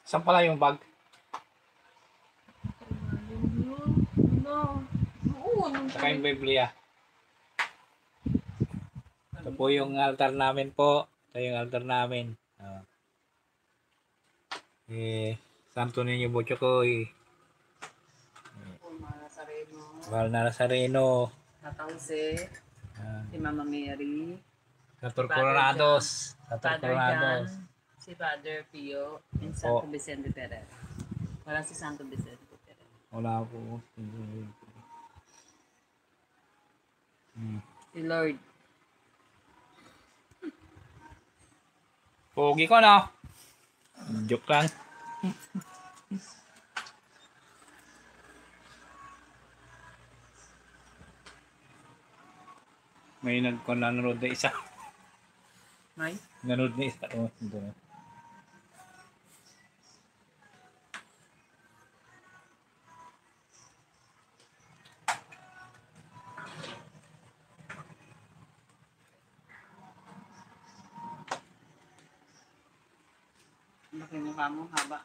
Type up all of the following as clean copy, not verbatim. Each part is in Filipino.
Saan pala yung bag? Saka yung Biblia. Ito po yung altar namin po. Ito yung altar namin. Santo Niño Bochokoy. Mahal na Nazareno. Natause. Si Mama Mary. Sator Coronados. Father John. Si Father Pio. And Santo Vicente Perez. Wala si Santo Vicente Perez. Wala po. Si Lord. Pogi ko no? Joke lang. May nanonood na isa. May? Nanonood na isa. Oh, ito na. Laki mukha mo, haba.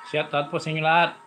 Shout out po sa inyo lahat.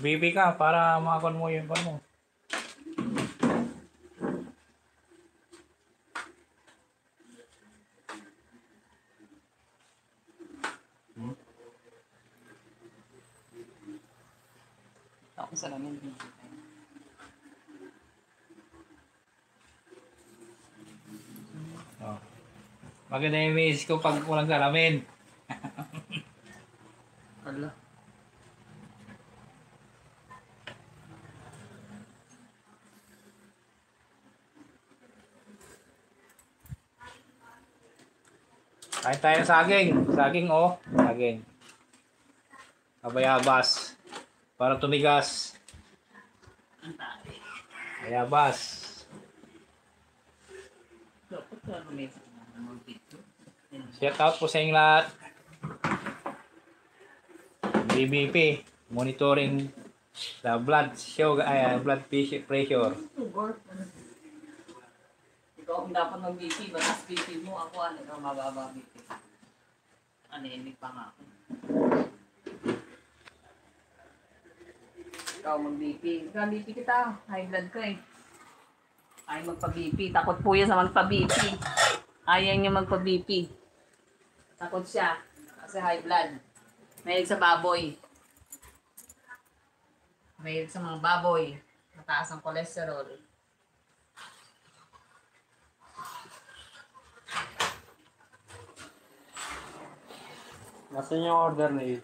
Bibi ka para makakon mo yung kon mo. Ako sa namin. Oh. Maganda yung miss ko pag walang salamin. Ala. Kain tayo ng saging. Saging oh. Saging. Kabayabas. Para tumigas. Bayabas. Dapat ka may Shout out po sa inyo lahat. BBP. Monitoring the blood blood pressure. Ikaw ang dapat mag-BP. Batas BP mo. Ako ano ikaw mababa BP. Anemic pa nga ako. Ikaw mag-BP. Ikaw BP kita. High blood ka eh. Ay magpa-BP. Takot po yan sa magpa-BP. Ayaw niya magpa-BP. Takot siya. Kasi high blood. Mahilig sa baboy. Mahilig sa mga baboy. Mataas ang cholesterol. Nasaan yung order na yun?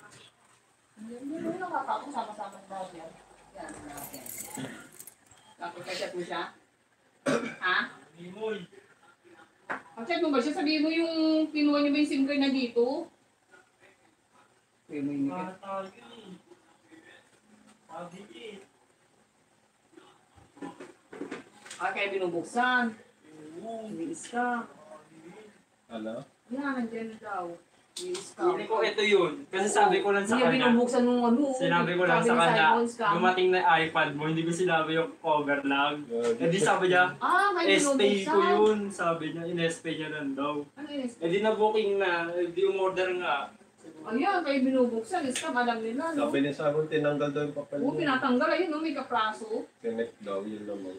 Hindi mo nakakapong sama-sama ng lahat yan. Yan, yan. Tapos kachat mo siya? Ha? Kachat mo ba siya? Sabihin mo yung kinuha niyo ba yung SIM card na dito? Sabihin mo yung kaya binubuksan. Bilis ka. Ano? Yan, nandiyan na daw. Bilis ka. Hindi ko ito yun. Kasi sabi ko lang sa Hindi kanya. binubuksan nung ano. Sinabi ko lang Sabi sa ni kanya, Simon, scam. dumating na iPad mo, hindi ko sinabi yung cover lang. Eh di sabi niya, May S-pay binubuksan. ko yun. Sabi niya, in-S-pay niya lang daw. Ano yun? Eh di na-booking na, eh di umorder nga. Ayan, kayo binubuksan. Scam, alam nila, no? Sabi ni Sabon, tinanggal daw yung papel Oo, niya. pinatanggal. Ayun, no? May kapraso. Connect daw, yun naman.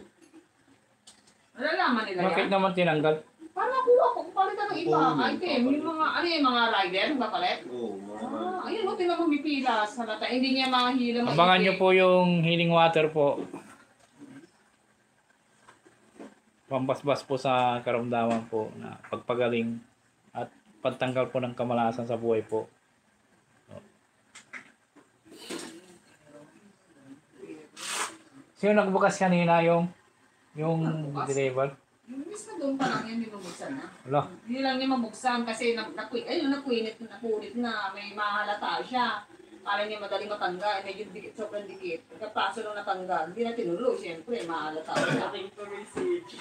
Nalalaman nila Bakit yan. naman tinanggal? Para nakuha ko, palitan ng iba. Oo, Item, yung mga, ano yung mga rider, nagpapalit? Oo, mga Ayun, no? Tinan mo, may pilas. Halata, hindi niya mahila maipit. Abangan nyo po yung healing water po. Pampasbas po sa karamdaman po na pagpagaling at pagtanggal po ng kamalasan sa buhay po. Sino nagbukas kanina yung deliver? Yung miss na doon pa lang yan, binubuksan na. Wala. Hindi lang niya mabuksan kasi nakuinit na may mahalata siya. Kala niya madaling matanggal, medyo dikit, sobrang dikit. Pagkapaso nung natanggal, hindi na tinulo, siyempre, mahalata siya. Ating to message.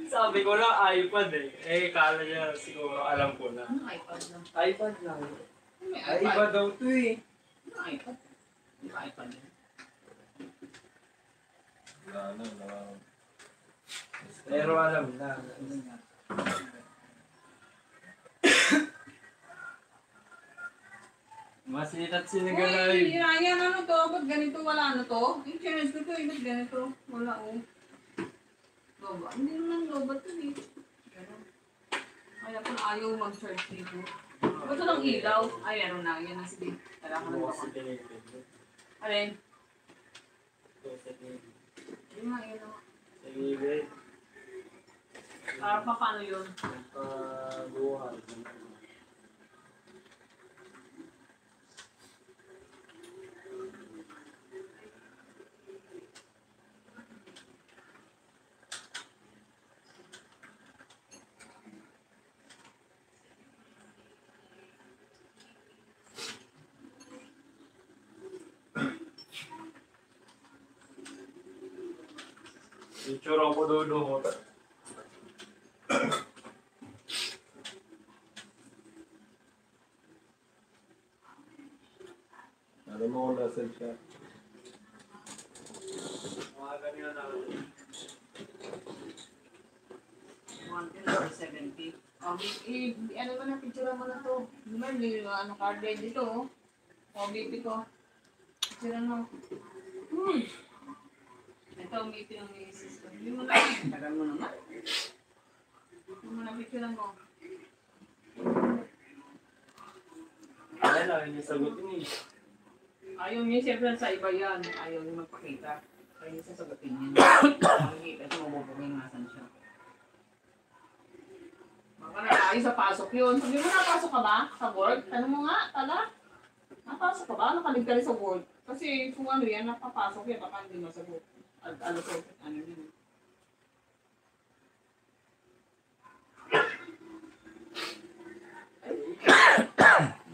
Sabi ko lang iPad eh. Eh, kala niya siguro alam ko na. Ano iPad lang? iPad lang. May Ay, iPad. iba daw to eh. Ano iPad? Ano iPad yan? wala na, wala. Pero alam na. Masitat Uy, sinigalay. Ryan, ano to? Ba't ganito? Wala na to? Yung challenge ko to, ba't ganito? Wala, oh. Loba. Hindi naman loba to, eh. Ganun. Kaya kung ayaw mag-search dito. Ba't lang ilaw? Ay, ano na. Yan na, sige. Tara ko na Bukas ako. si David. Alin? Bukas si David. Yun nga, yun na. Si David. Para pa paano yun? Nagpabuhay. Picture ako doon. Ano mo kung nasan siya? Mga ganyan na. 170. Ano mo na, picture mo na to. Naman, ano card read dito, oh. O, BP ko. Picture mo. Ito, ang BP ng misis ko. Hindi mo na, tagal mo naman. Hindi mo na picture mo. Kaya lang, hindi sagutin eh. Ayaw niya, siyempre sa iba yan. Ayaw niya magpakita. Kaya niya sasagutin niya. Makikita ito, mabubungin nasan siya. Baka na tayo sa pasok yun. Sabi mo, napasok ka ba sa work? Tanong mo nga, tala. Napasok ka ba? Nakalig ka rin sa work. Kasi kung ano yan, napapasok yan. Baka hindi masagot. Ano ko, ano yun.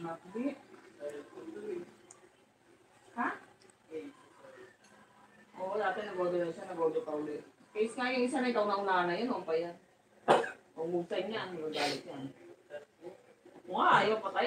Nakbi. Ha? Oo, dati nag-order na siya, nag-order pa ulit. Case nga yung isa na ikaw na una na yun, o pa yan. Kung move time niya, magagalit yan. Kung ayaw patay.